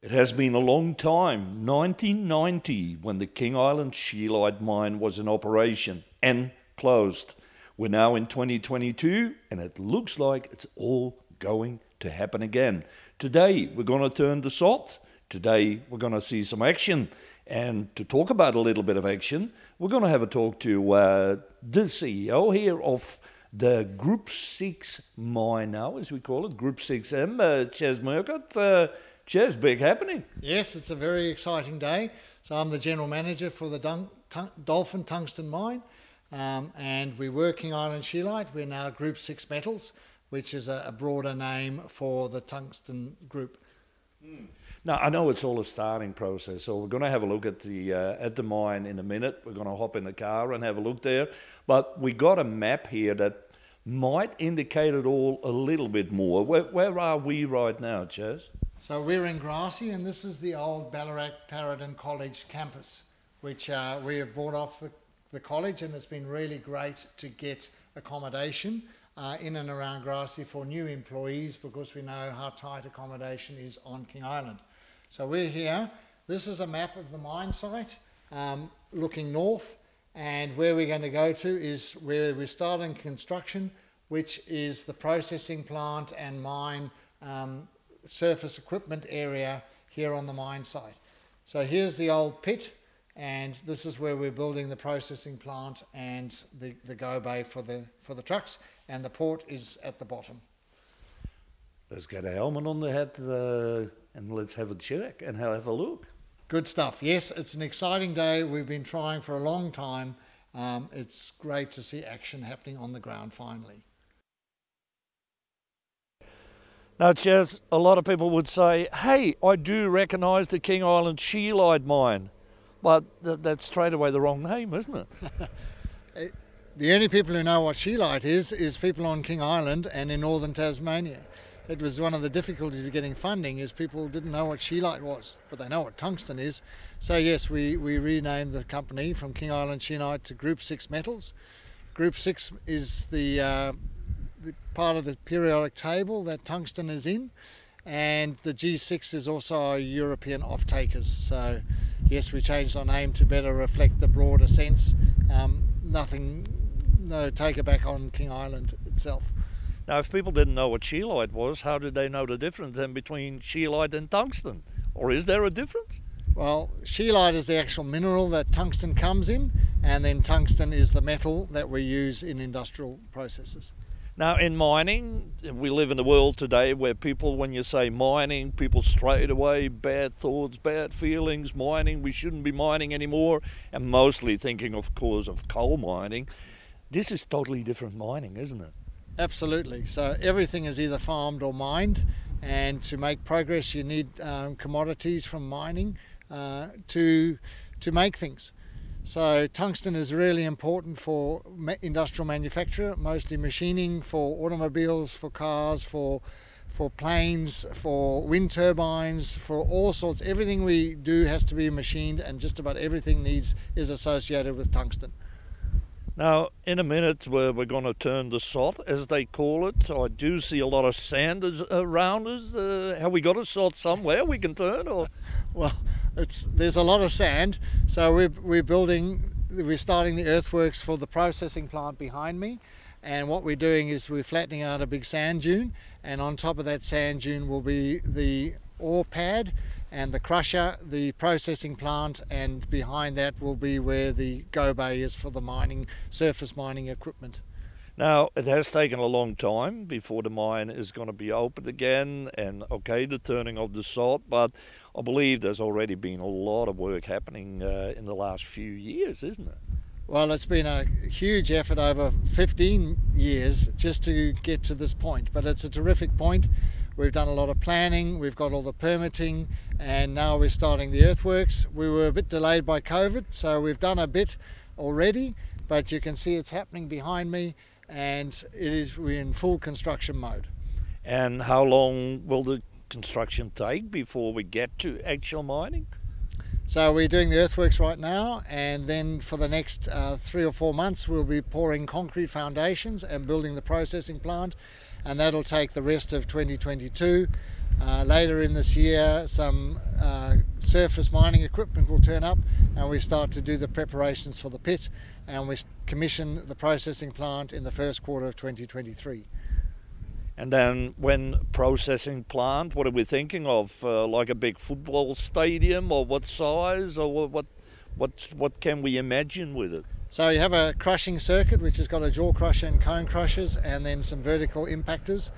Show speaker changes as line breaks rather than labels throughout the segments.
It has been a long time, 1990, when the King Island Scheelite mine was in operation and closed. We're now in 2022 and it looks like it's all going to happen again. Today we're going to turn the salt. Today we're going to see some action. And to talk about a little bit of action, we're going to have a talk to the CEO here of the Group 6 mine now, as we call it, Group 6M, Chas Murcott. Chas, big happening.
Yes, it's a very exciting day. So I'm the General Manager for the Dolphin Tungsten mine, and we're working Island Scheelite. We're now Group 6 Metals, which is a broader name for the tungsten group.
Now, I know it's all a starting process, so we're going to have a look at the mine in a minute. We're going to hop in the car and have a look there. But we got a map here that might indicate it all a little bit more. Where are we right now, Chas?
So we're in Grassy, and this is the old Ballarat Tarradon College campus, which we have bought off the college, and it's been really great to get accommodation in and around Grassy for new employees, because we know how tight accommodation is on King Island. So we're here. This is a map of the mine site looking north, and where we're going to go to is where we're starting construction, which is the processing plant and mine surface equipment area here on the mine site. So here's the old pit, and this is where we're building the processing plant and the go bay for the trucks, and the port is at the bottom.
Let's get a helmet on the head and let's have a check and have a look.
Good stuff. Yes, it's an exciting day. We've been trying for a long time. It's great to see action happening on the ground finally.
Now, Chas, a lot of people would say, hey, I do recognise the King Island Scheelite mine, but that's straight away the wrong name, isn't it?
The only people who know what scheelite is people on King Island and in northern Tasmania. It was one of the difficulties of getting funding, is people didn't know what scheelite was, but they know what tungsten is. So yes, we renamed the company from King Island Scheelite to Group 6 Metals. Group 6 is the part of the periodic table that tungsten is in, and the G6 is also our European off-takers. So yes, we changed our name to better reflect the broader sense. No taker back on King Island itself.
Now, if people didn't know what scheelite was, how did they know the difference then between scheelite and tungsten? Or is there a difference?
Well, scheelite is the actual mineral that tungsten comes in, and then tungsten is the metal that we use in industrial processes.
Now, in mining, we live in a world today where people, when you say mining, people straight away, bad thoughts, bad feelings, mining, we shouldn't be mining anymore, and mostly thinking, of course, of coal mining. This is totally different mining, isn't it?
Absolutely. So everything is either farmed or mined, and to make progress you need commodities from mining to make things. So tungsten is really important for industrial manufacture, mostly machining, for automobiles, for cars, for planes, for wind turbines, for all sorts. Everything we do has to be machined, and just about everything is associated with tungsten.
Now, in a minute, we're going to turn the sod, as they call it. I do see a lot of sand around us. Have we got a sod somewhere we can turn? Or?
Well, there's a lot of sand, so we're starting the earthworks for the processing plant behind me. And what we're doing is we're flattening out a big sand dune, and on top of that sand dune will be the ore pad and the crusher, the processing plant, and behind that will be where the go bay is for the mining, surface mining equipment.
Now, it has taken a long time before the mine is going to be opened again, and okay, the turning of the sod, but I believe there's already been a lot of work happening in the last few years, isn't it?
Well, it's been a huge effort over 15 years just to get to this point, but it's a terrific point. We've done a lot of planning, we've got all the permitting, and now we're starting the earthworks. We were a bit delayed by COVID, so we've done a bit already, but you can see it's happening behind me, and we're in full construction mode.
And how long will the construction take before we get to actual mining?
So we're doing the earthworks right now, and then for the next 3 or 4 months we'll be pouring concrete foundations and building the processing plant, and that'll take the rest of 2022. Later in this year, some surface mining equipment will turn up, and we start to do the preparations for the pit, and we commission the processing plant in the first quarter of 2023.
And then when processing plant, what are we thinking of? Like a big football stadium, or what size, or what can we imagine with it?
So you have a crushing circuit which has got a jaw crusher and cone crushers, and then some vertical impactors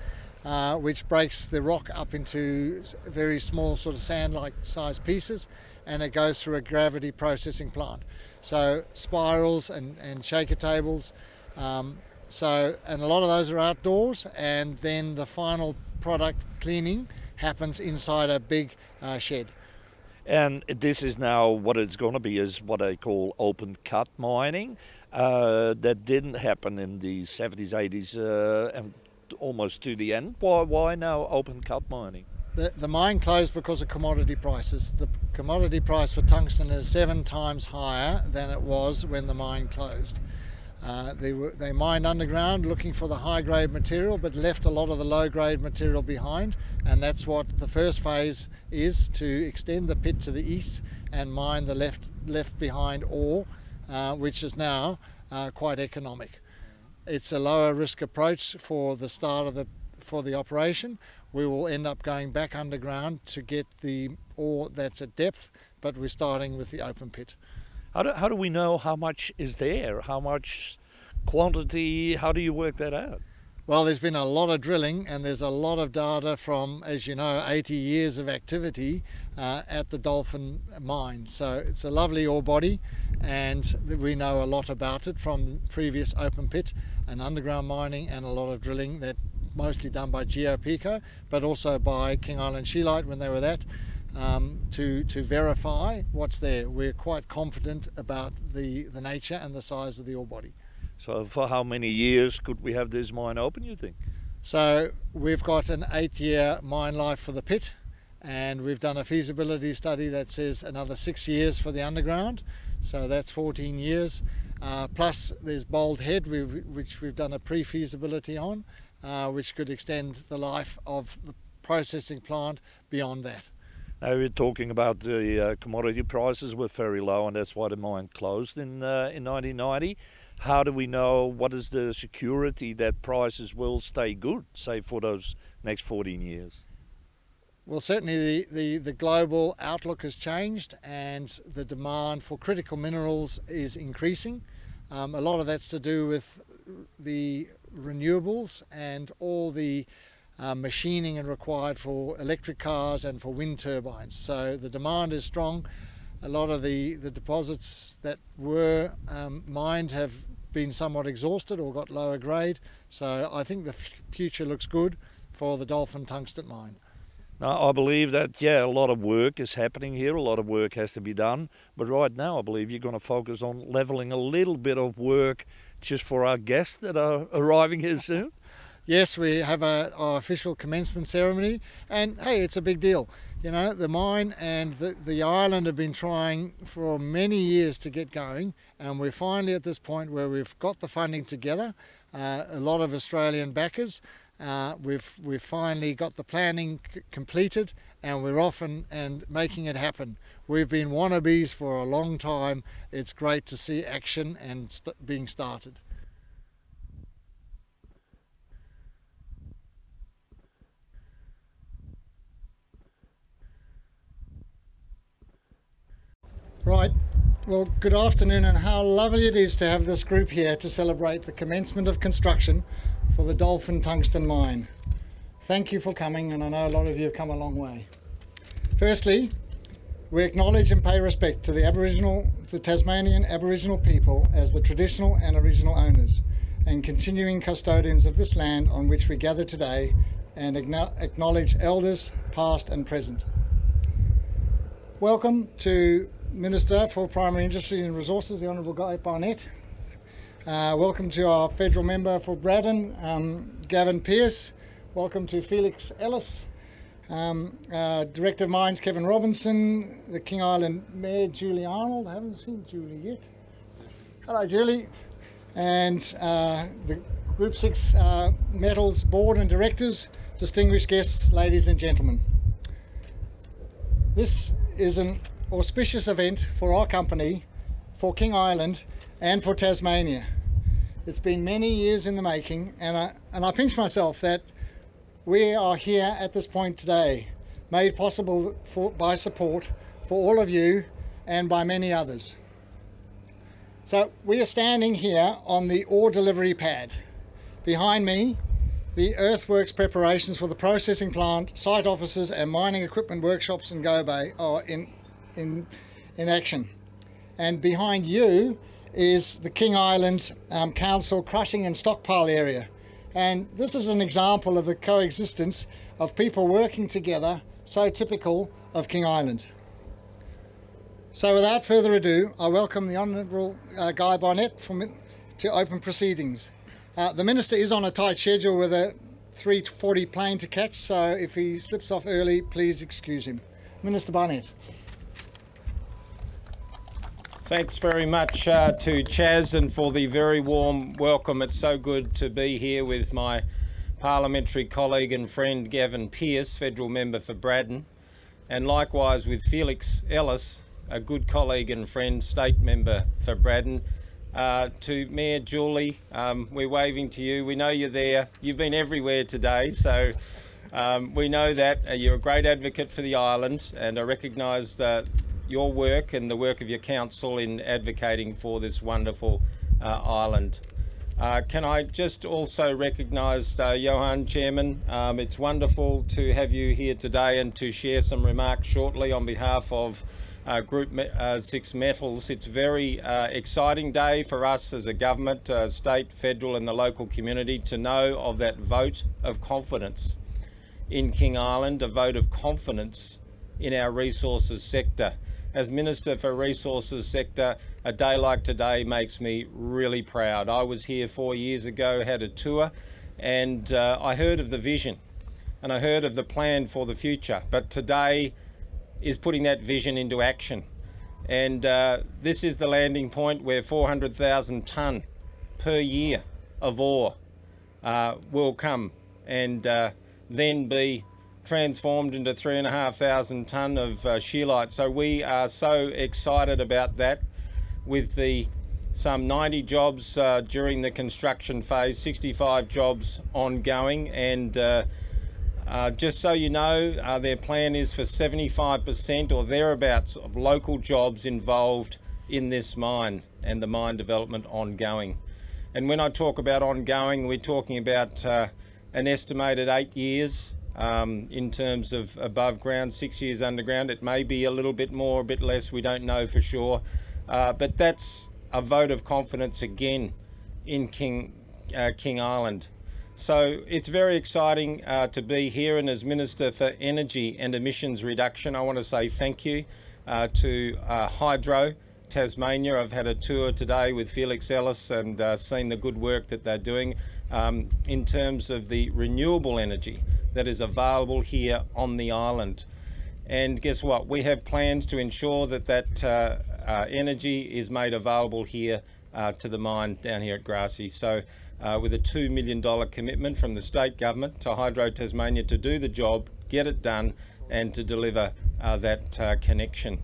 which breaks the rock up into very small sort of sand-like sized pieces, and it goes through a gravity processing plant. So spirals and shaker tables, and a lot of those are outdoors, and then the final product cleaning happens inside a big shed.
And this is now what it's going to be, is what they call open cut mining. That didn't happen in the 70s, 80s, and almost to the end. Why now open cut mining?
The mine closed because of commodity prices. The commodity price for tungsten is 7 times higher than it was when the mine closed. They mined underground looking for the high-grade material, but left a lot of the low-grade material behind, and that's what the first phase is, to extend the pit to the east and mine the left behind ore, which is now quite economic. It's a lower risk approach for the start of the operation. We will end up going back underground to get the ore that's at depth, but we're starting with the open pit.
How do we know how much is there? How much quantity? How do you work that out?
Well, there's been a lot of drilling, and there's a lot of data from, as you know, 80 years of activity at the Dolphin mine. So it's a lovely ore body, and we know a lot about it from previous open pit and underground mining, and a lot of drilling that mostly done by GeoPico, but also by King Island Scheelite when they were that. To verify what's there. We're quite confident about the nature and the size of the ore body.
So for how many years could we have this mine open, you think?
So we've got an 8-year mine life for the pit, and we've done a feasibility study that says another 6 years for the underground, so that's 14 years. Plus there's Bold Head, which we've done a pre-feasibility on, which could extend the life of the processing plant beyond that.
Now we're talking about the commodity prices were very low, and that's why the mine closed in 1990. How do we know, what is the security that prices will stay good, say, for those next 14 years?
Well, certainly the global outlook has changed, and the demand for critical minerals is increasing. A lot of that's to do with the renewables and all the machining and required for electric cars and for wind turbines. So the demand is strong. A lot of the deposits that were mined have been somewhat exhausted or got lower grade. So I think the future looks good for the Dolphin Tungsten mine.
Now, I believe that, a lot of work is happening here, a lot of work has to be done, but right now I believe you're going to focus on levelling a little bit of work just for our guests that are arriving here soon.
Yes, we have our official commencement ceremony, and hey, it's a big deal. You know, the mine and the island have been trying for many years to get going, and we're finally at this point where we've got the funding together, a lot of Australian backers. We've finally got the planning completed, and we're off and making it happen. We've been wannabes for a long time. It's great to see action and being started. Right, well, good afternoon, and how lovely it is to have this group here to celebrate the commencement of construction for the Dolphin Tungsten mine. Thank you for coming, and I know a lot of you have come a long way. Firstly, we acknowledge and pay respect to the Tasmanian Aboriginal people as the traditional and original owners and continuing custodians of this land on which we gather today, and acknowledge elders past and present. Welcome to Minister for Primary Industry and Resources, the Honourable Guy Barnett. Welcome to our Federal Member for Braddon, Gavin Pearce. Welcome to Felix Ellis. Director of Mines, Kevin Robinson. The King Island Mayor, Julie Arnold. I haven't seen Julie yet. Hello, Julie. And the Group 6 Metals Board and Directors, distinguished guests, ladies and gentlemen. This is an auspicious event for our company, for King Island and for Tasmania. It's been many years in the making, and I pinch myself that we are here at this point today, made possible by support for all of you and by many others. So we are standing here on the ore delivery pad. Behind me, the earthworks preparations for the processing plant, site offices and mining equipment workshops in Go Bay are in action. And behind you is the King Island Council crushing and stockpile area. And this is an example of the coexistence of people working together, so typical of King Island. So without further ado, I welcome the Honourable Guy Barnett to open proceedings. The Minister is on a tight schedule with a 3:40 plane to catch, so if he slips off early, please excuse him. Minister Barnett.
Thanks very much to Chaz and for the very warm welcome. It's so good to be here with my parliamentary colleague and friend Gavin Pearce, Federal Member for Braddon, and likewise with Felix Ellis, a good colleague and friend, State Member for Braddon. To Mayor Julie, we're waving to you. We know you're there. You've been everywhere today, so we know that you're a great advocate for the island, and I recognise your work and the work of your council in advocating for this wonderful island. Can I just also recognise Johan, Chairman? It's wonderful to have you here today and to share some remarks shortly on behalf of Group 6 Metals. It's a very exciting day for us as a government, state, federal and the local community to know of that vote of confidence in King Island, a vote of confidence in our resources sector. As Minister for Resources Sector, a day like today makes me really proud. I was here 4 years ago, had a tour, and I heard of the vision and I heard of the plan for the future, but today is putting that vision into action. And this is the landing point where 400,000 tonne per year of ore will come and then be transformed into 3,500 tonne of scheelite. So we are so excited about that, with some 90 jobs during the construction phase, 65 jobs ongoing, and just so you know, their plan is for 75% or thereabouts of local jobs involved in this mine and the mine development ongoing. And when I talk about ongoing, we're talking about an estimated 8 years in terms of above ground, 6 years underground. It may be a little bit more, a bit less, we don't know for sure. But that's a vote of confidence again in King Island. So it's very exciting to be here, and as Minister for Energy and Emissions Reduction, I want to say thank you to Hydro Tasmania. I've had a tour today with Felix Ellis and seen the good work that they're doing in terms of the renewable energy that is available here on the island. And guess what? We have plans to ensure that that energy is made available here to the mine down here at Grassy. So with a $2 million commitment from the state government to Hydro Tasmania to do the job, get it done and to deliver that connection.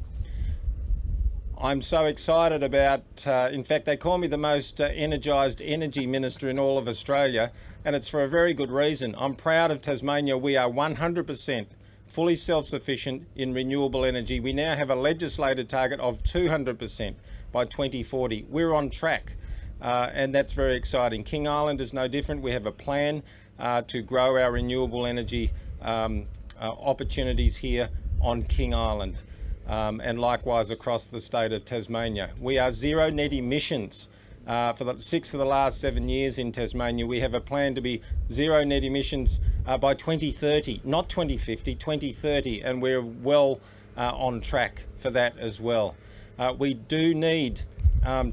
I'm so excited about, in fact they call me the most energised energy minister in all of Australia, and it's for a very good reason. I'm proud of Tasmania. We are 100% fully self-sufficient in renewable energy. We now have a legislated target of 200% by 2040. We're on track. And that's very exciting. King Island is no different. We have a plan to grow our renewable energy opportunities here on King Island and likewise across the state of Tasmania. We are zero net emissions for the 6 of the last 7 years in Tasmania. We have a plan to be zero net emissions by 2030, not 2050, 2030, and we're well on track for that as well. We do need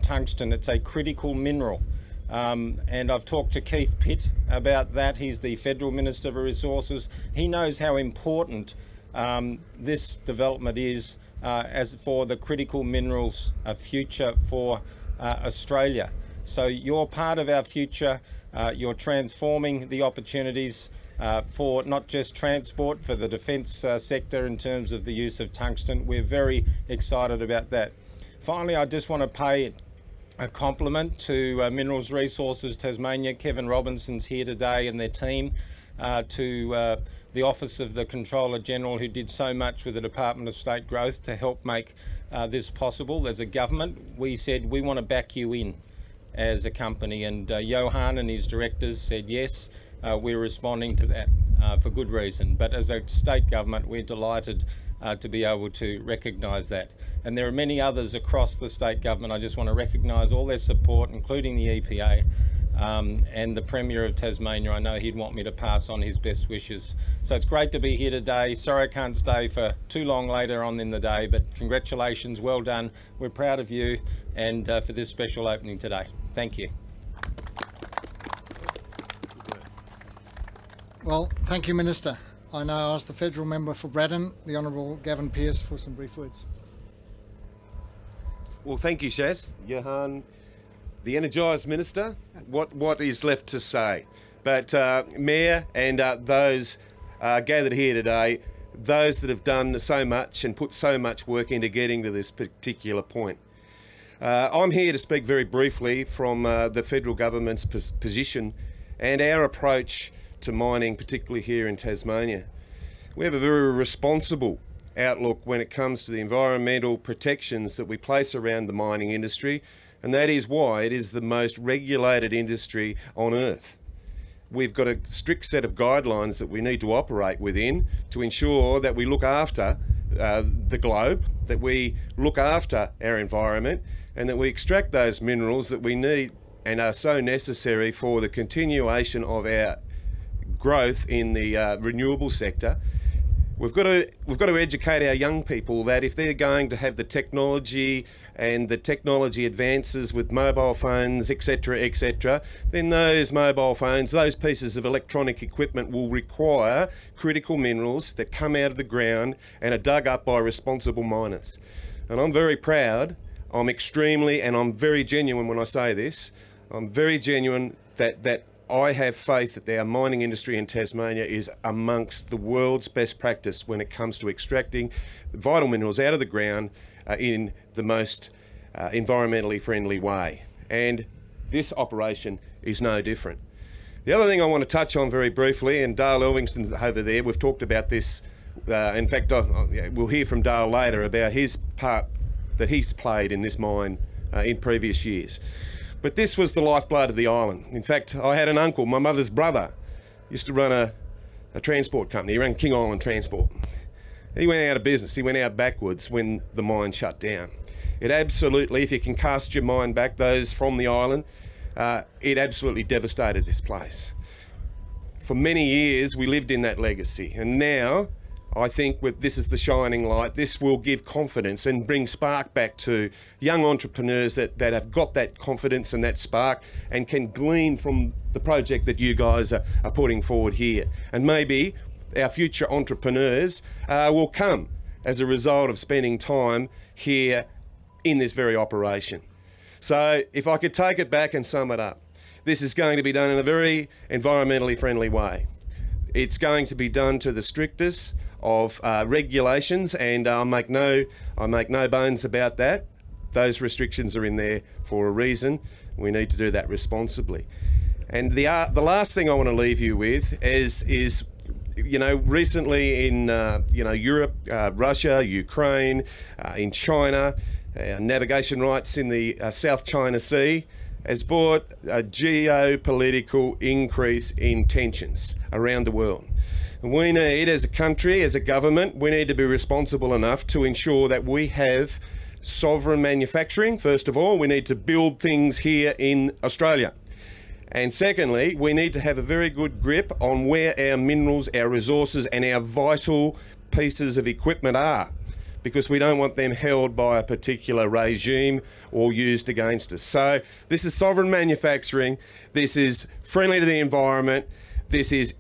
tungsten. It's a critical mineral, and I've talked to Keith Pitt about that. He's the Federal Minister for Resources. He knows how important this development is as for the critical minerals future for Australia. So you're part of our future. You're transforming the opportunities for not just transport, for the defence sector in terms of the use of tungsten. We're very excited about that. Finally, I just want to pay a compliment to Minerals Resources Tasmania. Kevin Robinson's here today and their team, to the Office of the Controller General, who did so much with the Department of State Growth to help make this possible. As a government, we said we want to back you in as a company, and Johan and his directors said yes. We're responding to that for good reason, but as a state government we're delighted to be able to recognise that. And there are many others across the state government. I just want to recognise all their support, including the EPA and the Premier of Tasmania. I know he'd want me to pass on his best wishes. So it's great to be here today. Sorry I can't stay for too long later on in the day, but congratulations, well done. We're proud of you and for this special opening today. Thank you.
Well, thank you, Minister. I now ask the Federal Member for Braddon, the Honourable Gavin Pearce, for some brief words.
Well, thank you, Shaz. Johan, the energised Minister, what is left to say? But Mayor and those gathered here today, those that have done so much and put so much work into getting to this particular point. I'm here to speak very briefly from the Federal Government's position and our approach to mining, particularly here in Tasmania. We have a very responsible outlook when it comes to the environmental protections that we place around the mining industry, and that is why it is the most regulated industry on earth. We've got a strict set of guidelines that we need to operate within to ensure that we look after the globe, that we look after our environment, and that we extract those minerals that we need and are so necessary for the continuation of our growth in the renewable sector. We've got to educate our young people that if they're going to have the technology and the technology advances with mobile phones, etc., then those mobile phones, those pieces of electronic equipment will require critical minerals that come out of the ground and are dug up by responsible miners. And I'm very proud, I'm very genuine when I say this, I'm very genuine that I have faith that our mining industry in Tasmania is amongst the world's best practice when it comes to extracting vital minerals out of the ground in the most environmentally friendly way. And this operation is no different. The other thing I want to touch on very briefly, and Dale Elvingston's over there, we've talked about this, in fact we'll hear from Dale later about his part that he's played in this mine in previous years. But this was the lifeblood of the island. In fact, I had an uncle, my mother's brother, used to run a transport company. He ran King Island Transport. He went out of business. He went out backwards when the mine shut down. It absolutely, if you can cast your mind back, those from the island, it absolutely devastated this place. For many years, we lived in that legacy. And now, I think this is the shining light. This will give confidence and bring spark back to young entrepreneurs that have got that confidence and that spark and can glean from the project that you guys are putting forward here. And maybe our future entrepreneurs will come as a result of spending time here in this very operation. So if I could take it back and sum it up, this is going to be done in a very environmentally friendly way. It's going to be done to the strictest of regulations, and I make no bones about that. Those restrictions are in there for a reason. We need to do that responsibly. And the last thing I want to leave you with is recently in Europe, Russia, Ukraine, in China, navigation rights in the South China Sea has brought a geopolitical increase in tensions around the world. And we need, as a country, as a government, we need to be responsible enough to ensure that we have sovereign manufacturing. First of all, we need to build things here in Australia. And secondly, we need to have a very good grip on where our minerals, our resources and our vital pieces of equipment are, because we don't want them held by a particular regime or used against us. So this is sovereign manufacturing, this is friendly to the environment, this is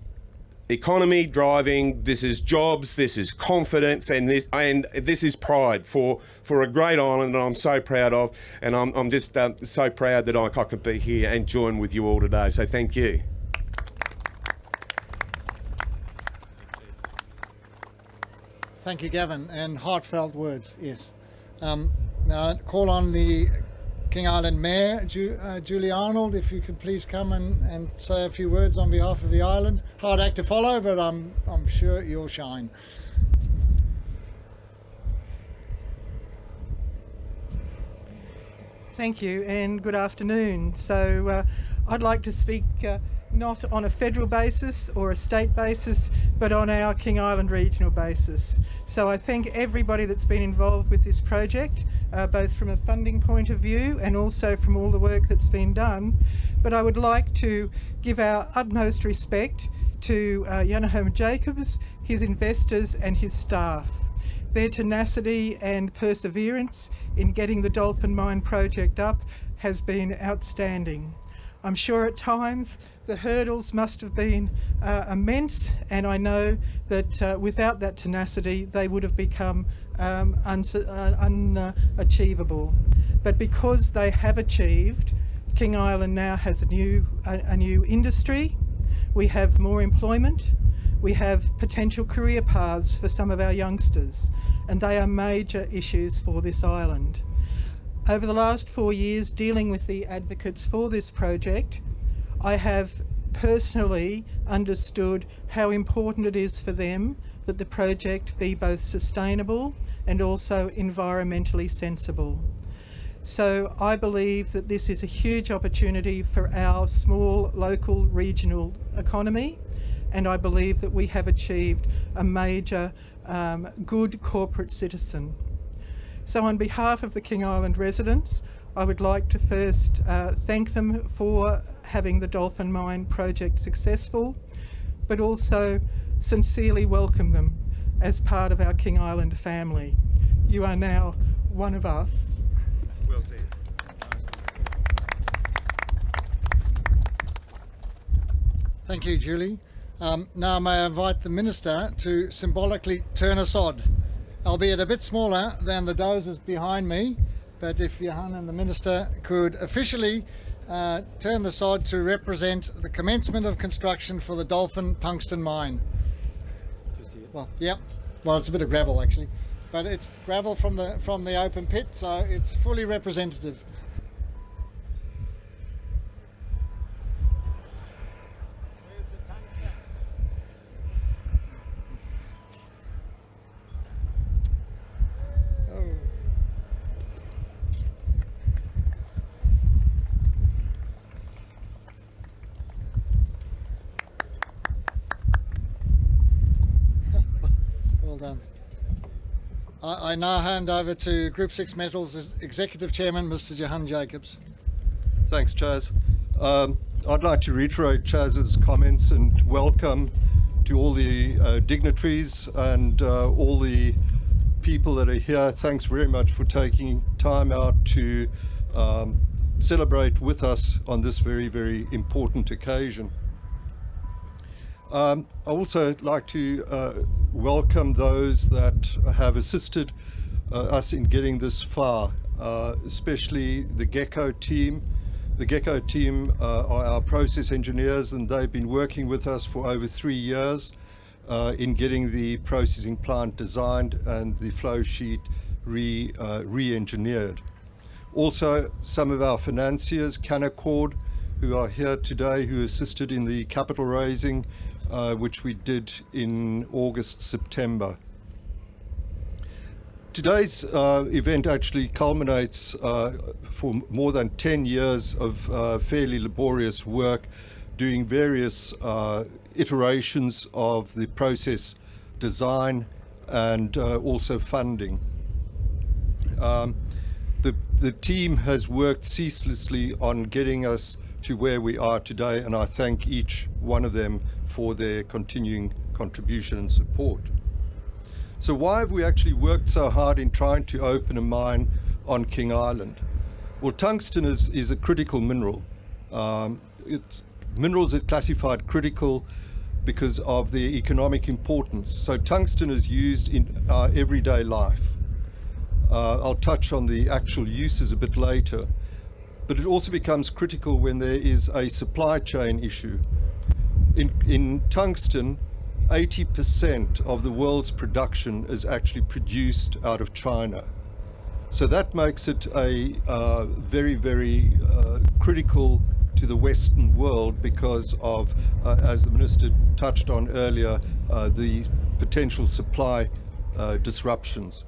economy driving, this is jobs, this is confidence, and this is pride for a great island that I'm so proud of, and I'm just so proud that I could be here and join with you all today. So thank you.
Thank you, Gavin, and heartfelt words, yes. Now, call on the King Island Mayor, Julie Arnold, if you could please come and say a few words on behalf of the island. Hard act to follow, but I'm sure you'll shine.
Thank you and good afternoon. So I'd like to speak not on a federal basis or a state basis, but on our King Island regional basis. So I thank everybody that's been involved with this project, both from a funding point of view and also from all the work that's been done. But I would like to give our utmost respect to Johan Jacobs, his investors and his staff. Their tenacity and perseverance in getting the Dolphin Mine project up has been outstanding. I'm sure at times the hurdles must have been immense, and I know that without that tenacity they would have become unachievable. But because they have achieved, King Island now has a new industry. We have more employment. We have potential career paths for some of our youngsters, and they are major issues for this island. Over the last 4 years dealing with the advocates for this project, I have personally understood how important it is for them that the project be both sustainable and also environmentally sensible. So I believe that this is a huge opportunity for our small local regional economy, and I believe that we have achieved a major good corporate citizen. So on behalf of the King Island residents, I would like to first thank them for having the Dolphin Mine project successful, but also sincerely welcome them as part of our King Island family. You are now one of us.
Well said.
Thank you, Julie. Now may I invite the Minister to symbolically turn a sod, albeit a bit smaller than the dozers behind me, but if Johan and the Minister could officially turn the sod to represent the commencement of construction for the Dolphin Tungsten Mine. Just here? Well, yeah. Well, it's a bit of gravel actually, but it's gravel from the open pit, so it's fully representative. Well done. I now hand over to Group 6 Metals' Executive Chairman, Mr. Johan Jacobs.
Thanks, Chaz. I'd like to reiterate Chaz's comments and welcome to all the dignitaries and all the people that are here. Thanks very much for taking time out to celebrate with us on this very, very important occasion. I also like to welcome those that have assisted us in getting this far, especially the Gecko team. The Gecko team are our process engineers, and they've been working with us for over 3 years in getting the processing plant designed and the flow sheet re-engineered. Also, some of our financiers, Canaccord, who are here today, who assisted in the capital raising, which we did in August, September. Today's event actually culminates for more than 10 years of fairly laborious work, doing various iterations of the process design and also funding. The team has worked ceaselessly on getting us to where we are today, and I thank each one of them for their continuing contribution and support. So why have we actually worked so hard in trying to open a mine on King Island? Well, tungsten is a critical mineral. Minerals are classified critical because of their economic importance. So tungsten is used in our everyday life. I'll touch on the actual uses a bit later, but it also becomes critical when there is a supply chain issue. In tungsten, 80% of the world's production is actually produced out of China. So that makes it a very, very critical to the Western world because of, as the Minister touched on earlier, the potential supply disruptions.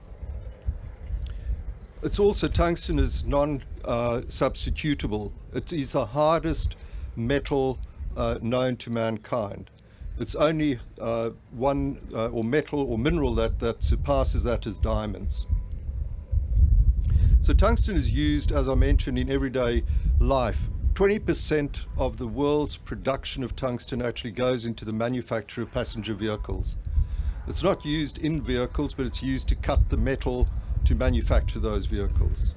It's also, tungsten is non-substitutable. It is the hardest metal known to mankind. It's only one or metal or mineral that surpasses that is diamonds. So tungsten is used, as I mentioned, in everyday life. 20% of the world's production of tungsten actually goes into the manufacture of passenger vehicles. It's not used in vehicles, but it's used to cut the metal to manufacture those vehicles.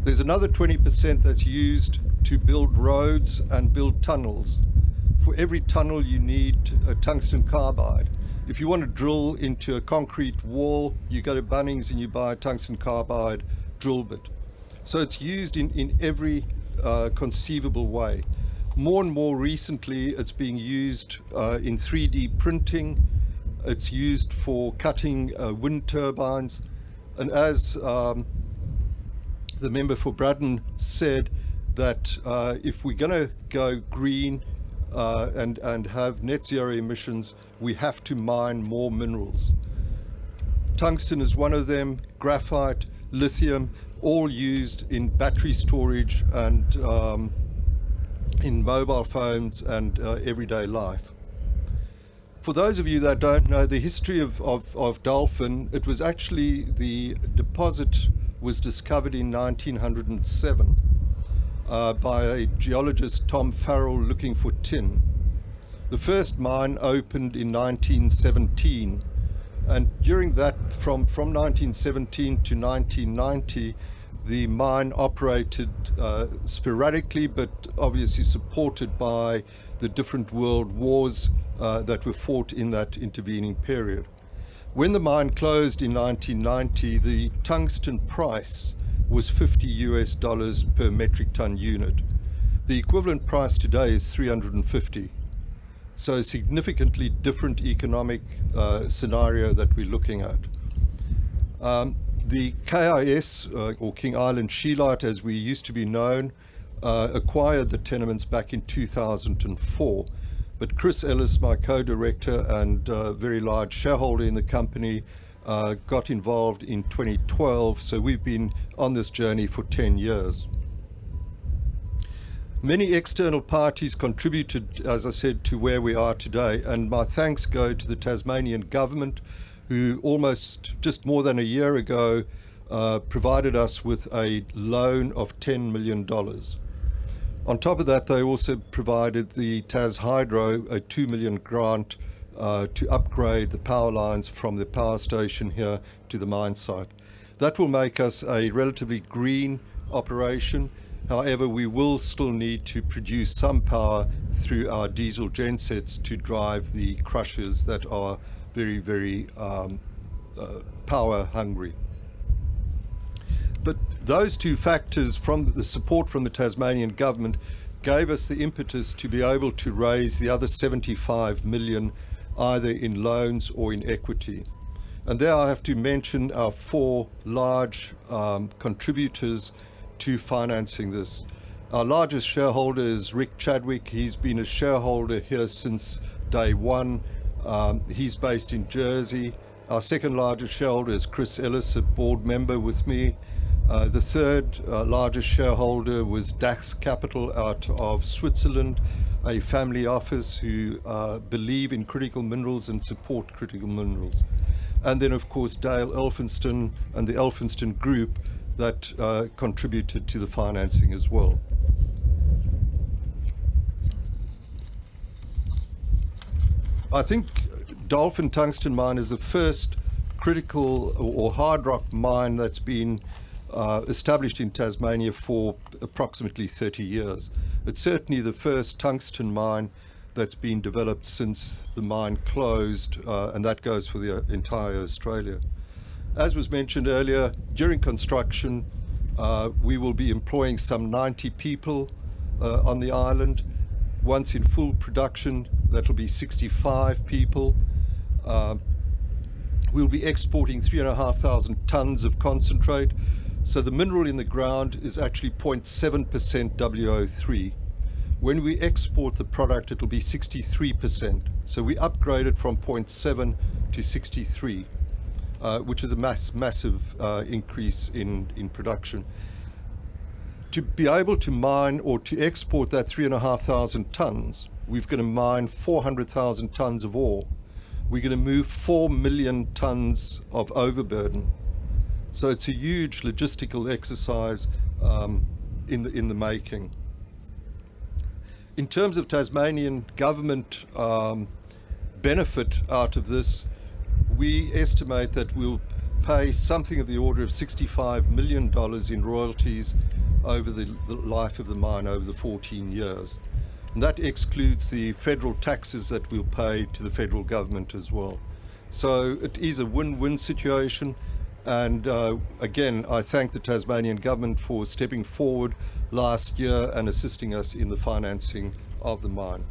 There's another 20% that's used to build roads and build tunnels. For every tunnel you need a tungsten carbide. If you want to drill into a concrete wall, you go to Bunnings and you buy a tungsten carbide drill bit. So it's used in every conceivable way. More and more recently, it's being used in 3D printing. It's used for cutting wind turbines. And as the member for Braddon said, that if we're going to go green and have net zero emissions, we have to mine more minerals. Tungsten is one of them, graphite, lithium, all used in battery storage and in mobile phones and everyday life. For those of you that don't know the history of Dolphin, it was actually, the deposit was discovered in 1907 by a geologist, Tom Farrell, looking for tin. The first mine opened in 1917, and during that, from 1917 to 1990, the mine operated sporadically, but obviously supported by the different world wars that were fought in that intervening period. When the mine closed in 1990, the tungsten price was $50 per metric ton unit. The equivalent price today is $350. So a significantly different economic scenario that we're looking at. The KIS, or King Island Scheelite as we used to be known, acquired the tenements back in 2004. But Chris Ellis, my co-director and very large shareholder in the company, got involved in 2012, so we've been on this journey for 10 years. Many external parties contributed, as I said, to where we are today, and my thanks go to the Tasmanian government, who almost just more than a year ago provided us with a loan of $10 million. On top of that, they also provided the Tas Hydro a $2 million grant to upgrade the power lines from the power station here to the mine site. That will make us a relatively green operation. However, we will still need to produce some power through our diesel gensets to drive the crushers that are very, very power hungry. But those two factors, from the support from the Tasmanian government, gave us the impetus to be able to raise the other 75 million either in loans or in equity. And there I have to mention our four large contributors to financing this. Our largest shareholder is Rick Chadwick. He's been a shareholder here since day one. He's based in Jersey. Our second largest shareholder is Chris Ellis, a board member with me. The third largest shareholder was Dax Capital out of Switzerland, a family office who believe in critical minerals and support critical minerals. And then of course Dale Elphinston and the Elphinston Group that contributed to the financing as well. I think Dolphin Tungsten Mine is the first critical or hard rock mine that's been established in Tasmania for approximately 30 years. It's certainly the first tungsten mine that's been developed since the mine closed, and that goes for the entire Australia. As was mentioned earlier, during construction, we will be employing some 90 people on the island. Once in full production, that'll be 65 people. We'll be exporting 3,500 tonnes of concentrate. So the mineral in the ground is actually 0.7% WO3. When we export the product, it'll be 63%. So we upgraded from 0.7 to 63, which is a massive increase in production. To be able to mine or to export that 3,500 tonnes, we're going to mine 400,000 tonnes of ore. We're going to move 4 million tonnes of overburden. So it's a huge logistical exercise in the making. In terms of Tasmanian government benefit out of this, we estimate that we'll pay something of the order of $65 million in royalties over the life of the mine over the 14 years. And that excludes the federal taxes that we'll pay to the federal government as well. So it is a win-win situation. And again, I thank the Tasmanian government for stepping forward last year and assisting us in the financing of the mine.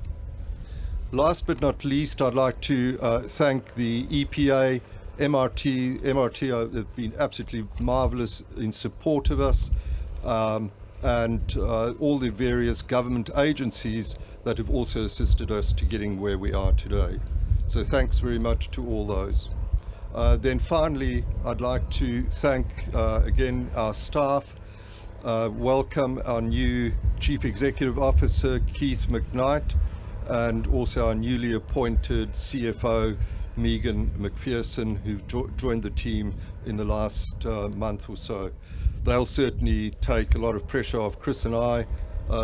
Last but not least, I'd like to thank the EPA, MRT. MRT have been absolutely marvellous in support of us, and all the various government agencies that have also assisted us to getting where we are today. So thanks very much to all those. Then finally, I'd like to thank again our staff, welcome our new Chief Executive Officer, Keith McKnight, and also our newly appointed CFO, Megan McPherson, who've joined the team in the last month or so. They'll certainly take a lot of pressure off Chris and I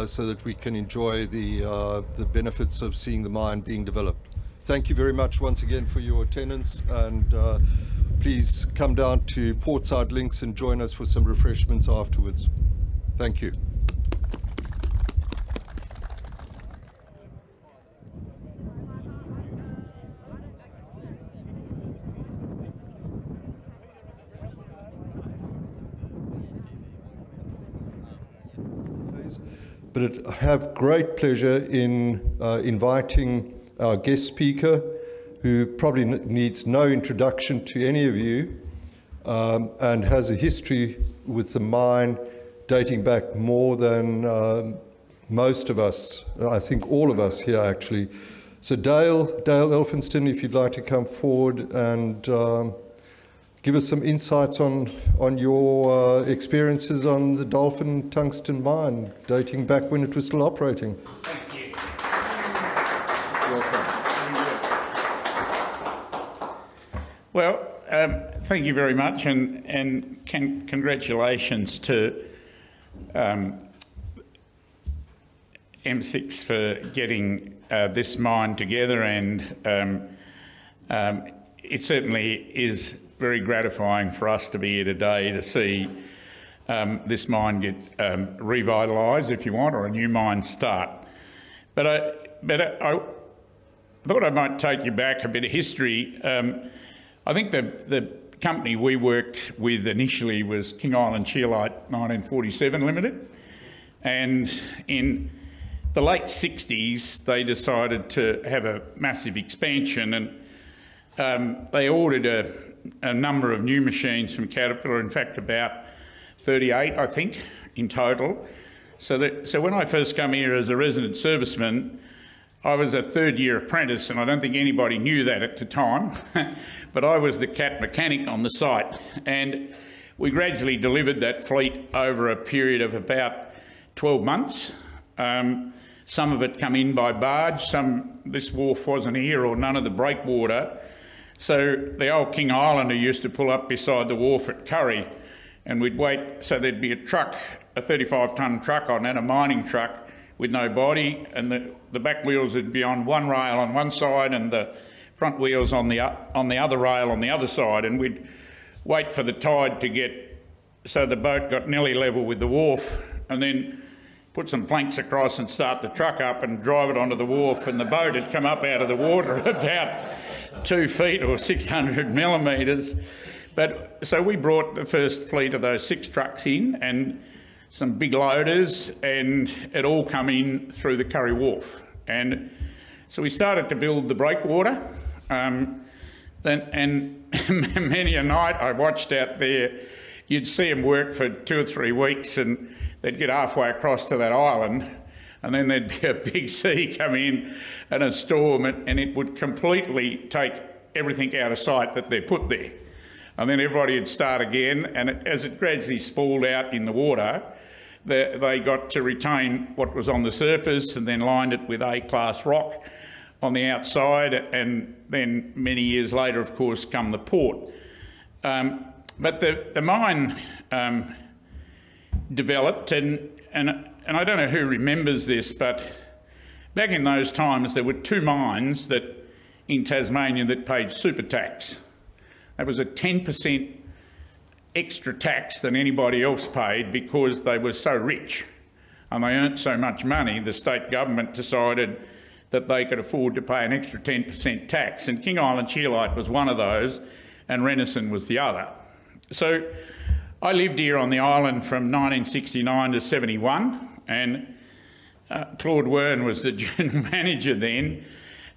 so that we can enjoy the benefits of seeing the mine being developed. Thank you very much once again for your attendance, and please come down to Portside Links and join us for some refreshments afterwards. Thank you. But I have great pleasure in inviting our guest speaker, who probably needs no introduction to any of you, and has a history with the mine dating back more than most of us, I think all of us here actually. So Dale Elphinston, if you'd like to come forward and give us some insights on your experiences on the Dolphin Tungsten mine, dating back when it was still operating.
Thank you. Well, thank you very much, and congratulations to M6 for getting this mine together, and it certainly is very gratifying for us to be here today to see this mine get revitalised, if you want, or a new mine start. But I thought I might take you back a bit of history. I think the company we worked with initially was King Island Scheelite 1947 Limited, and in the late 60s they decided to have a massive expansion, and they ordered a number of new machines from Caterpillar, in fact about 38 I think in total. So when I first come here as a resident serviceman, I was a third-year apprentice, and I don't think anybody knew that at the time, but I was the cat mechanic on the site, and we gradually delivered that fleet over a period of about 12 months. Some of it come in by barge, this wharf wasn't here or none of the breakwater, so the old King Islander used to pull up beside the wharf at Curry, and we'd wait, so there'd be a truck, a 35-tonne truck on that, a mining truck, with no body, and the back wheels would be on one rail on one side and the front wheels on the other rail on the other side, and we'd wait for the tide to get so the boat got nearly level with the wharf, and then put some planks across and start the truck up and drive it onto the wharf, and the boat had come up out of the water about 2 feet or 600 millimetres. But so we brought the first fleet of those 6 trucks in, and some big loaders, and it all come in through the Curry Wharf. And so we started to build the breakwater. And many a night I watched out there, you'd see them work for 2 or 3 weeks and they'd get halfway across to that island and then there'd be a big sea come in and a storm and it would completely take everything out of sight that they put there. And then everybody would start again, and as it gradually spooled out in the water, they got to retain what was on the surface and then lined it with A-class rock on the outside, and then many years later, of course, come the port. But the mine developed, and I don't know who remembers this, but back in those times there were 2 mines in Tasmania that paid super tax. That was a 10% extra tax than anybody else paid because they were so rich and they earned so much money. The state government decided that they could afford to pay an extra 10% tax, and King Island Scheelite was one of those and Renison was the other. So I lived here on the island from 1969 to 71, and Claude Wern was the general manager then,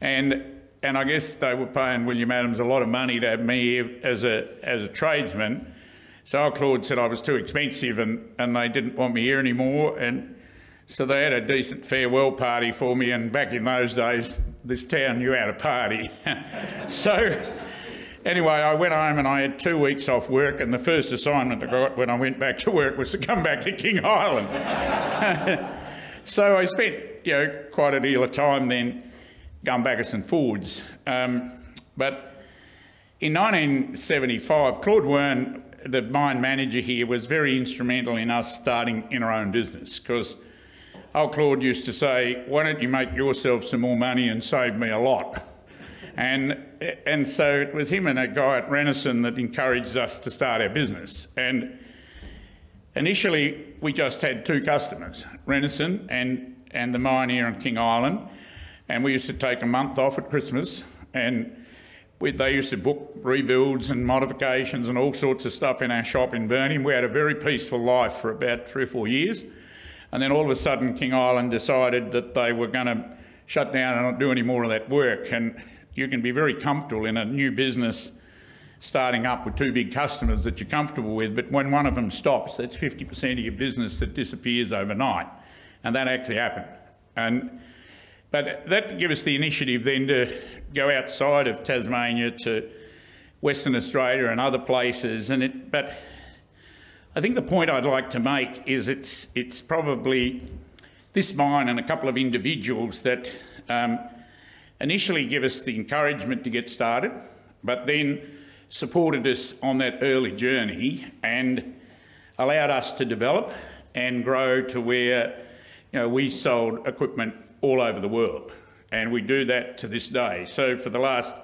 and I guess they were paying William Adams a lot of money to have me here as a tradesman. So Claude said I was too expensive and they didn't want me here anymore, and so they had a decent farewell party for me, and back in those days this town knew how to party. So anyway, I went home and I had 2 weeks off work, and the first assignment I got when I went back to work was to come back to King Island. So I spent quite a deal of time then going backwards and forwards. But in 1975, Claude Wern, the mine manager here, was very instrumental in us starting in our own business, because old Claude used to say, why don't you make yourself some more money and save me a lot? And so it was him and a guy at Renison that encouraged us to start our business. And initially we just had 2 customers, Renison and the mine here on King Island. And we used to take a month off at Christmas, and they used to book rebuilds and modifications and all sorts of stuff in our shop in Burnham. We had a very peaceful life for about 3 or 4 years. And then all of a sudden King Island decided that they were going to shut down and not do any more of that work. And you can be very comfortable in a new business starting up with 2 big customers that you're comfortable with, but when one of them stops, that's 50% of your business that disappears overnight. And that actually happened. But that gave us the initiative then to go outside of Tasmania to Western Australia and other places. But I think the point I'd like to make is it's probably this mine and a couple of individuals that initially give us the encouragement to get started, but then supported us on that early journey and allowed us to develop and grow to where we sold equipment all over the world, and we do that to this day. So for the last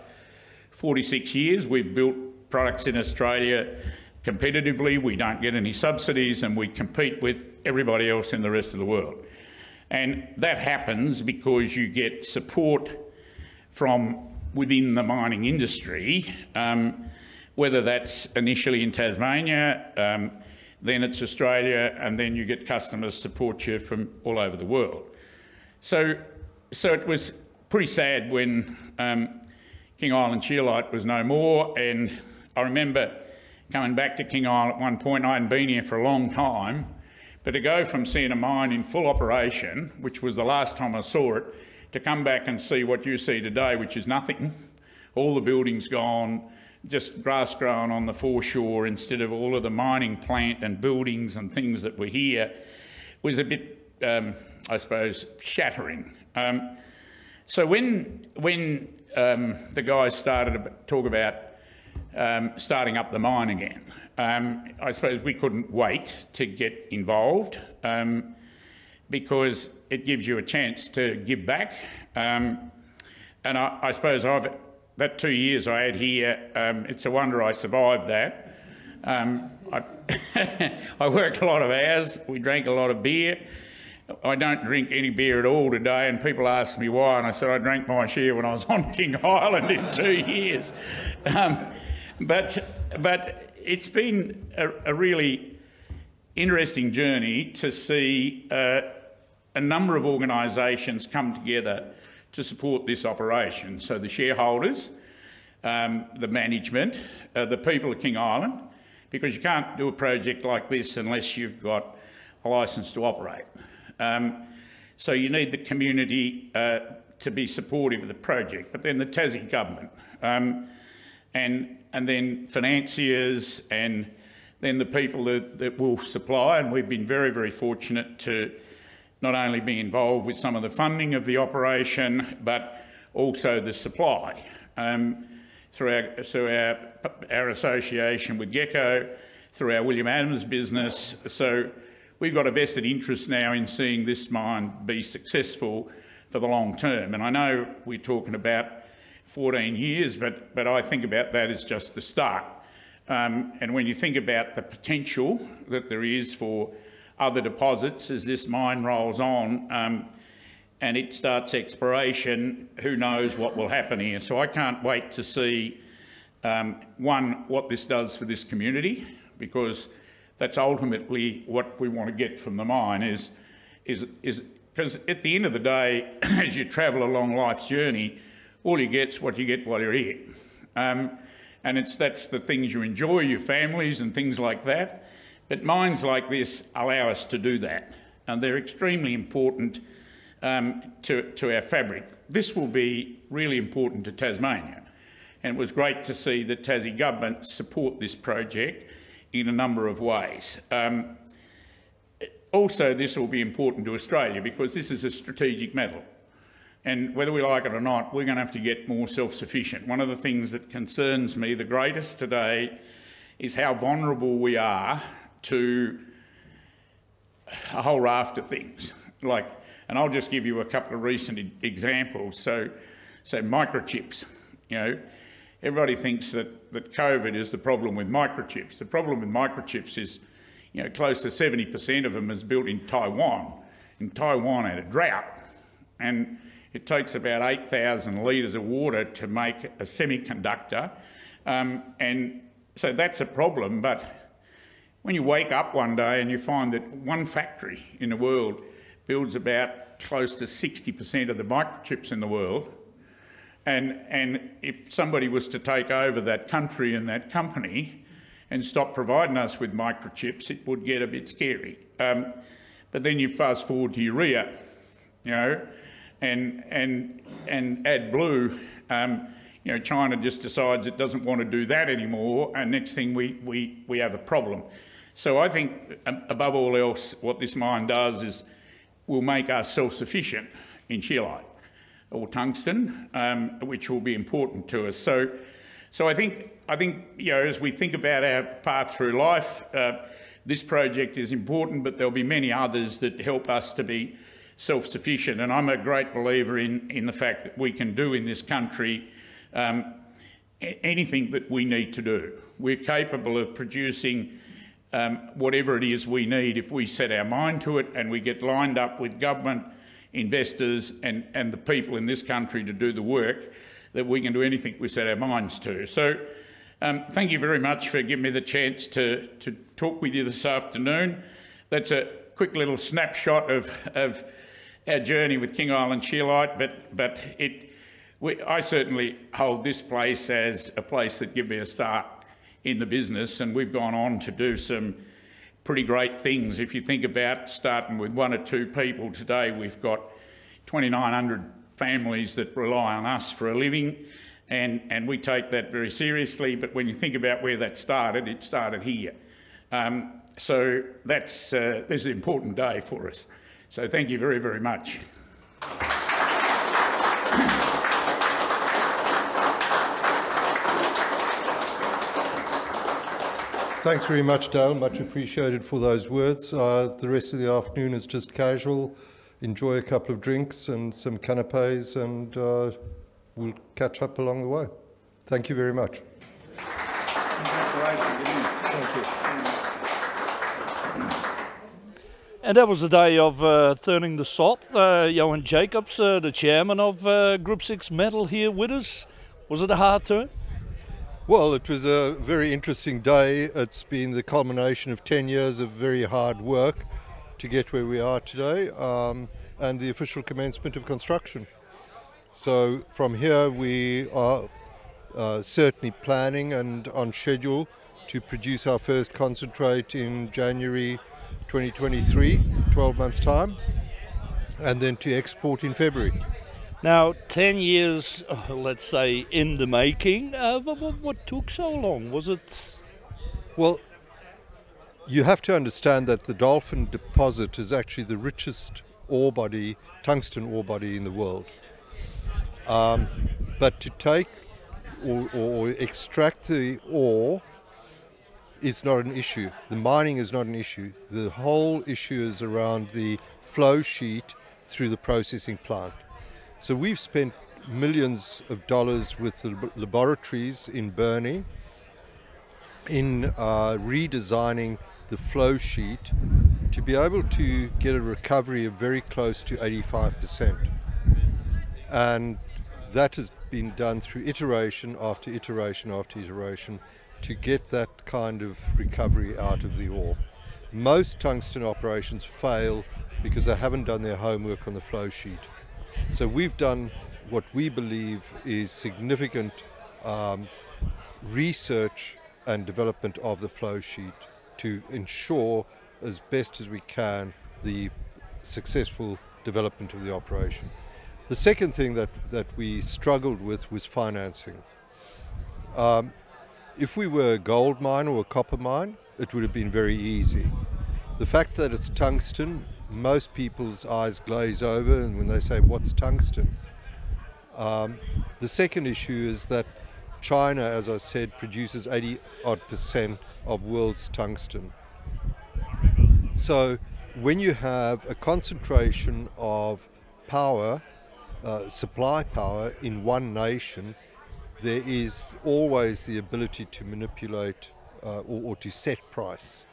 46 years we've built products in Australia competitively. We don't get any subsidies and we compete with everybody else in the rest of the world. And that happens because you get support from within the mining industry, whether that's initially in Tasmania, then it's Australia, and then you get customers support you from all over the world. So it was pretty sad when King Island Scheelite was no more, and I remember coming back to King Island at one point. I hadn't been here for a long time, but to go from seeing a mine in full operation, which was the last time I saw it, to come back and see what you see today, which is nothing, all the buildings gone, just grass growing on the foreshore instead of all of the mining plant and buildings and things that were here, was a bit, I suppose, shattering. So when the guys started to talk about starting up the mine again, I suppose we couldn't wait to get involved because it gives you a chance to give back. And I suppose that 2 years I had here, it's a wonder I survived that. I worked a lot of hours, we drank a lot of beer. I don't drink any beer at all today, and people ask me why, and I said I drank my share when I was on King Island in 2 years. But it's been a really interesting journey to see a number of organisations come together to support this operation. So the shareholders, the management, the people of King Island, because you can't do a project like this unless you've got a licence to operate. So you need the community to be supportive of the project, but then the Tassie government, and then financiers, and then the people that will supply. And we've been very, very fortunate to not only be involved with some of the funding of the operation, but also the supply through our association with Gecko, through our William Adams business. So we've got a vested interest now in seeing this mine be successful for the long term. And I know we're talking about 14 years, but I think about that as just the start. And when you think about the potential that there is for other deposits as this mine rolls on and it starts exploration, who knows what will happen here. So I can't wait to see, one, what this does for this community, because that's ultimately what we want to get from the mine is because at the end of the day, as you travel along life's journey, all you get's what you get while you're here. And that's the things you enjoy, your families and things like that. But mines like this allow us to do that, and they're extremely important to our fabric. This will be really important to Tasmania, and it was great to see the Tassie government support this project in a number of ways. Also, this will be important to Australia because this is a strategic metal. And whether we like it or not, we're going to have to get more self-sufficient. One of the things that concerns me the greatest today is how vulnerable we are to a whole raft of things. And I'll just give you a couple of recent examples. So microchips, everybody thinks that COVID is the problem with microchips. The problem with microchips is, close to 70% of them is built in Taiwan. And Taiwan had a drought, and it takes about 8,000 litres of water to make a semiconductor. And so that's a problem. But when you wake up one day and you find that one factory in the world builds about close to 60% of the microchips in the world, and if somebody was to take over that country and that company and stop providing us with microchips, it would get a bit scary. But then you fast forward to urea, and AdBlue, China just decides it doesn't want to do that anymore, and next thing we have a problem. So I think, above all else, what this mine does is will make us self-sufficient in scheelite or tungsten, which will be important to us. So I think as we think about our path through life, this project is important, but there'll be many others that help us to be self-sufficient. And I'm a great believer in the fact that we can do in this country anything that we need to do. We're capable of producing whatever it is we need if we set our mind to it and we get lined up with government, investors and the people in this country to do the work, that we can do anything we set our minds to. So thank you very much for giving me the chance to talk with you this afternoon. That's a quick little snapshot of our journey with King Island Scheelite, but I certainly hold this place as a place that gave me a start in the business, and we've gone on to do some pretty great things. If you think about starting with one or two people, today we've got 2,900 families that rely on us for a living, and we take that very seriously. But when you think about where that started, it started here. So this is an important day for us. So thank you very, very much.
Thanks very much, Dale. Much appreciated for those words. The rest of the afternoon is just casual. Enjoy a couple of drinks and some canapes, and we'll catch up along the way. Thank you very much. Thank you.
And that was the day of turning the sod. Johan Jacobs, the chairman of Group 6 Metal, here with us. Was it a hard turn?
Well, it was a very interesting day. It's been the culmination of 10 years of very hard work to get where we are today, and the official commencement of construction. So from here we are certainly planning and on schedule to produce our first concentrate in January 2023, 12 months time, and then to export in February.
Now, 10 years, let's say, in the making. What took so long? Was it?
Well, you have to understand that the Dolphin deposit is actually the richest ore body, tungsten ore body in the world. But to take or extract the ore is not an issue. The mining is not an issue. The whole issue is around the flow sheet through the processing plant. So we've spent millions of dollars with the laboratories in Burnie in redesigning the flow sheet to be able to get a recovery of very close to 85%. And that has been done through iteration after iteration after iteration to get that kind of recovery out of the ore. Most tungsten operations fail because they haven't done their homework on the flow sheet. So we've done what we believe is significant research and development of the flow sheet to ensure as best as we can the successful development of the operation. The second thing that we struggled with was financing. If we were a gold mine or a copper mine, it would have been very easy. The fact that it's tungsten, most people's eyes glaze over and when they say, what's tungsten? The second issue is that China, as I said, produces 80% of world's tungsten. So when you have a concentration of power, supply power in one nation, there is always the ability to manipulate or to set price.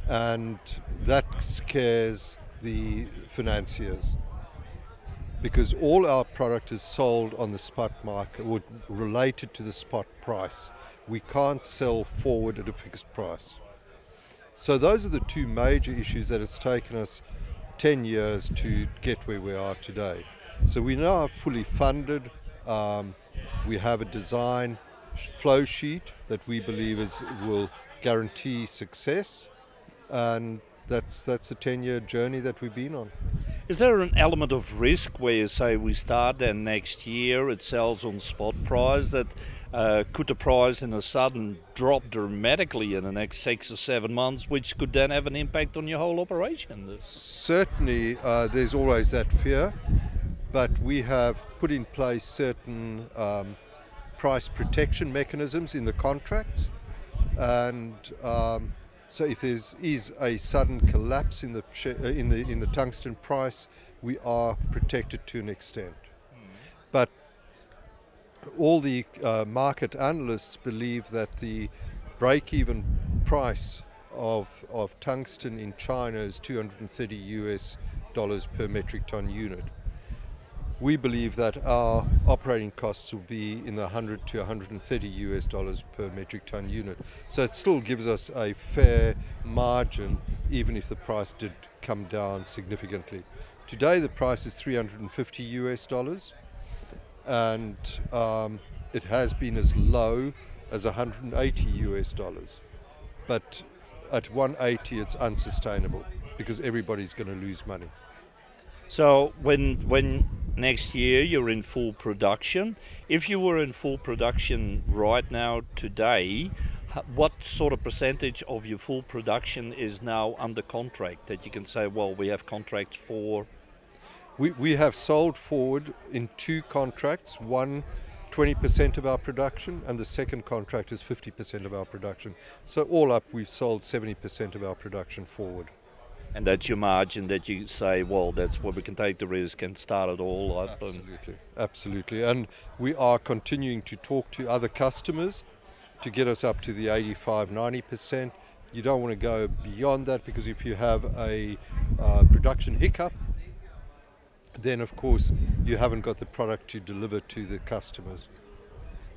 And that scares the financiers because all our product is sold on the spot market or related to the spot price. We can't sell forward at a fixed price. So those are the two major issues that it's taken us 10 years to get where we are today. So we now are fully funded. We have a design flow sheet that we believe will guarantee success, and that's a 10-year journey that we've been on.
Is there an element of risk where you say we start and next year it sells on spot price that could the price in a sudden drop dramatically in the next 6 or 7 months, which could then have an impact on your whole operation?
Certainly, there's always that fear, but we have put in place certain price protection mechanisms in the contracts, and so if there is a sudden collapse in the tungsten price, we are protected to an extent. But all the market analysts believe that the break-even price of tungsten in China is $230 per metric ton unit. We believe that our operating costs will be in the $100 to $130 per metric ton unit. So it still gives us a fair margin, even if the price did come down significantly. Today the price is $350, and it has been as low as $180. But at 180 it's unsustainable because everybody's going to lose money.
So when next year you're in full production, if you were in full production right now today, what sort of percentage of your full production is now under contract that you can say, well, we have contracts for?
We have sold forward in 2 contracts, one 20% of our production and the second contract is 50% of our production. So all up we've sold 70% of our production forward.
And that's your margin that you say, well, that's where we can take the risk and start it all up.
Absolutely, absolutely. And we are continuing to talk to other customers to get us up to the 85–90%. You don't want to go beyond that because if you have a production hiccup, then of course you haven't got the product to deliver to the customers.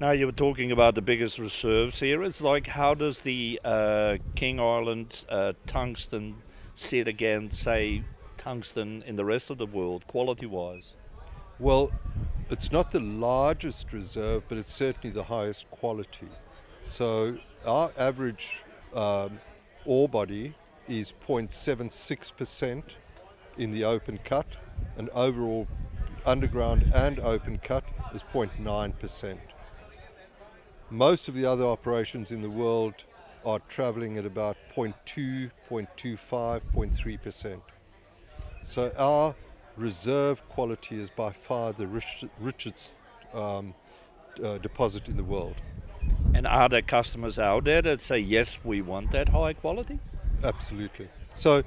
Now you were talking about the biggest reserves here. It's like, how does the King Island tungsten sit against, say, tungsten in the rest of the world, quality-wise?
Well, It's not the largest reserve, but it's certainly the highest quality. So our average ore body is 0.76% in the open cut, and overall underground and open cut is 0.9%. Most of the other operations in the world are traveling at about 0.2, 0.25, 0.3%. So our reserve quality is by far the richest deposit in the world.
And are there customers out there that say, yes, we want that high quality?
Absolutely. So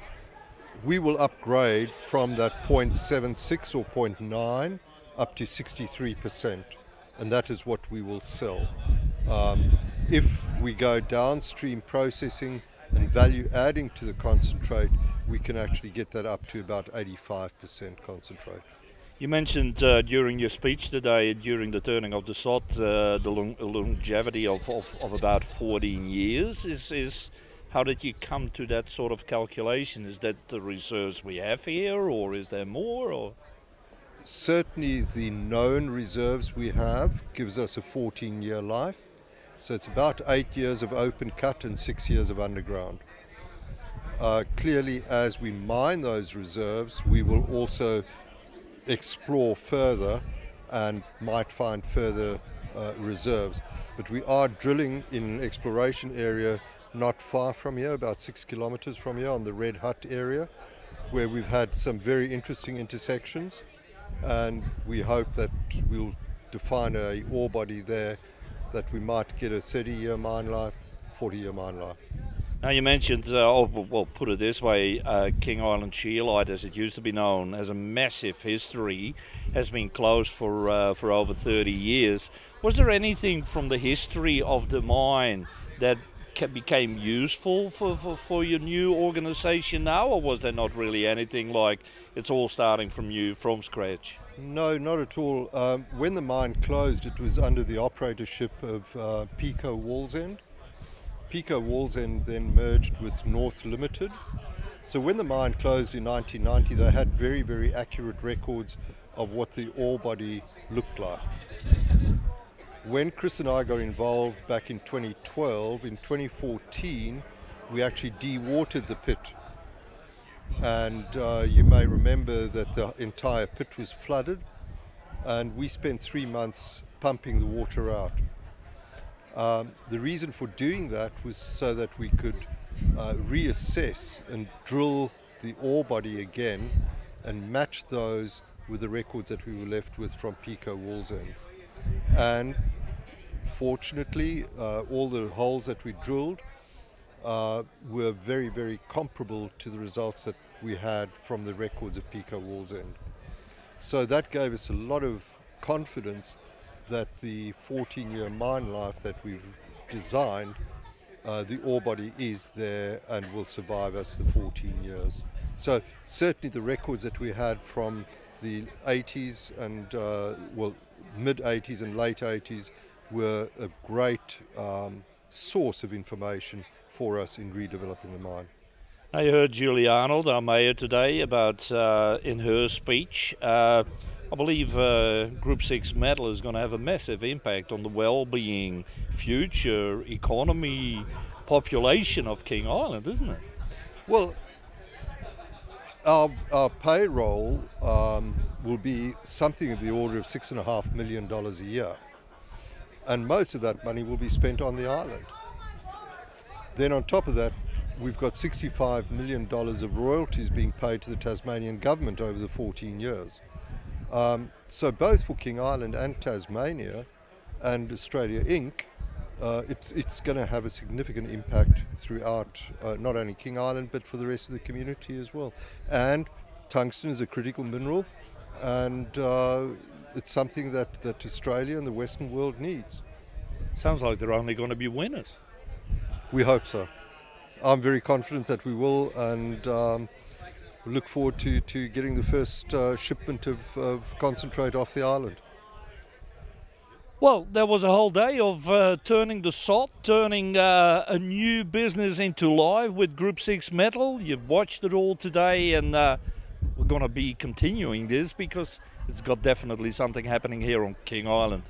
we will upgrade from that 0.76 or 0.9 up to 63%, and that is what we will sell. If we go downstream processing and value adding to the concentrate, we can actually get that up to about 85% concentrate.
You mentioned during your speech today, during the turning of the sod, the longevity of about 14 years. How did you come to that sort of calculation? Is that the reserves we have here, or is there more? Or?
Certainly the known reserves we have gives us a 14-year life. So it's about 8 years of open cut and 6 years of underground. Clearly, as we mine those reserves, we will also explore further and might find further reserves. But we are drilling in an exploration area not far from here, about 6 kilometers from here, on the Red Hut area, where we've had some very interesting intersections, and we hope that we'll define a ore body there that we might get a 30-year mine life, 40-year mine life.
Now you mentioned, well, put it this way, King Island Scheelite, as it used to be known, has a massive history, has been closed for over 30 years. Was there anything from the history of the mine that became useful for your new organisation now, or was there not really anything, like it's all starting from scratch?
No, not at all. When the mine closed, it was under the operatorship of Pico Wallsend. Pico Wallsend then merged with North Limited. So when the mine closed in 1990, they had very, very accurate records of what the ore body looked like. When Chris and I got involved back in 2012, in 2014, we actually dewatered the pit. And you may remember that the entire pit was flooded, and we spent 3 months pumping the water out. The reason for doing that was so that we could reassess and drill the ore body again and match those with the records that we were left with from Pico Wallsend. And fortunately, all the holes that we drilled were very, very comparable to the results that we had from the records of Pico Wallsend. So that gave us a lot of confidence that the 14-year mine life that we've designed, the ore body is there and will survive us the 14 years. So certainly the records that we had from the 80s and, well, mid-80s and late 80s were a great source of information for us in redeveloping the mine.
I heard Julie Arnold, our mayor, today about in her speech. I believe Group 6 metal is going to have a massive impact on the well-being, future, economy, population of King Island, isn't it?
Well, our payroll will be something of the order of $6.5 million a year, and most of that money will be spent on the island. Then on top of that, we've got $65 million of royalties being paid to the Tasmanian government over the 14 years. So both for King Island and Tasmania and Australia Inc., it's going to have a significant impact throughout not only King Island but for the rest of the community as well. And tungsten is a critical mineral, and it's something that Australia and the Western world needs.
Sounds like they're only going to be winners.
We hope so. I'm very confident that we will, and look forward to getting the first shipment of concentrate off the island.
Well, there was a whole day of turning the sod, turning a new business into life with Group 6 Metal. You've watched it all today, and we're going to be continuing this because it's got definitely something happening here on King Island.